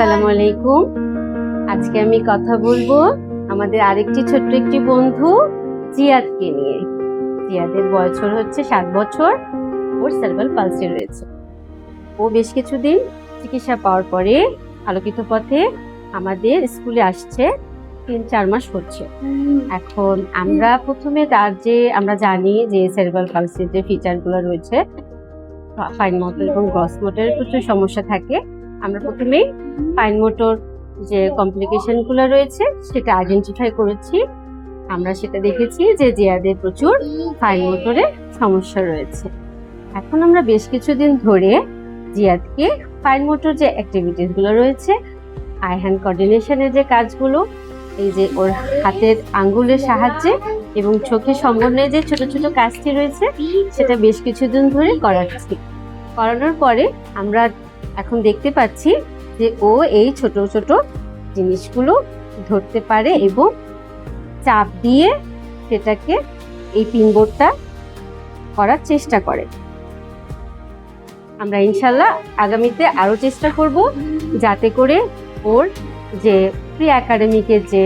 আসসালামু আলাইকুম। আজকে আমি কথা বলবো আমাদের আরেকটি ছোট্ট একটি বন্ধু জিয়াদকে নিয়ে। জিয়াদের বয়স হচ্ছে 7 বছর। ওর সেরেব্রাল পালসি রয়েছে। ও বেশ কিছুদিন চিকিৎসা পাওয়ার পরে আলোকিত পথে আমাদের স্কুলে আসছে। 3-4 মাস হচ্ছে। এখন আমরা প্রথমে আমরা জানি যে সেরেব্রাল পালসির যে ফিচারগুলো রয়েছে, ফাইন মোটর এবং গ্রস মোটরের প্রচুর সমস্যা থাকে। আমরা প্রথমে ফাইন মোটর যে কমপ্লিকেশনগুলো রয়েছে সেটা আইডেন্টিফাই করেছি। আমরা সেটা দেখেছি যে জিয়াদের প্রচুর ফাইন মোটরে সমস্যা রয়েছে। এখন আমরা বেশ কিছুদিন ধরে জিয়াদকে ফাইন মোটর যে অ্যাক্টিভিটিসগুলো রয়েছে, আই হ্যান্ড কোঅর্ডিনেশনের যে কাজগুলো, এই যে ওর হাতের আঙ্গুলের সাহায্যে এবং চোখের সমন্বয়ে যে ছোট ছোট কাজটি রয়েছে সেটা বেশ কিছুদিন ধরে করাচ্ছি। করানোর পরে আমরা এখন দেখতে পাচ্ছি যে ও এই ছোট ছোট জিনিসগুলো ধরতে পারে এবং চাপ দিয়ে সেটাকে এই পিনবোর্ডটা করার চেষ্টা করে। আমরা ইনশাল্লাহ আগামীতে আরো চেষ্টা করব যাতে করে ওর যে প্রি একাডেমিকের যে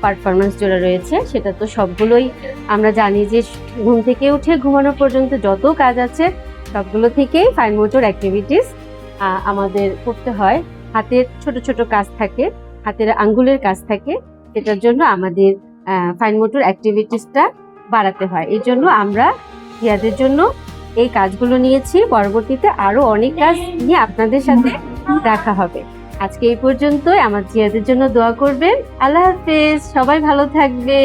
পারফরমেন্স যেটা রয়েছে সেটা তো সবগুলোই আমরা জানি যে ঘুম থেকে উঠে ঘুমানো পর্যন্ত যত কাজ আছে সবগুলো থেকেই ফাইন মোটর অ্যাক্টিভিটিস আমাদের করতে হয়। হাতের ছোট ছোট কাজ থাকে, হাতের আঙ্গুলের কাজ থাকে, সেটার জন্য আমাদের ফাইন মোটর অ্যাক্টিভিটিসটা বাড়াতে হয়। এই জন্য আমরা জিয়াদের জন্য এই কাজগুলো নিয়েছি। পরবর্তীতে আরো অনেক কাজ নিয়ে আপনাদের সাথে দেখা হবে। আজকে এই পর্যন্তই। আমার জিয়াদের জন্য দোয়া করবেন। আল্লাহ হাফেজ, সবাই ভালো থাকবে।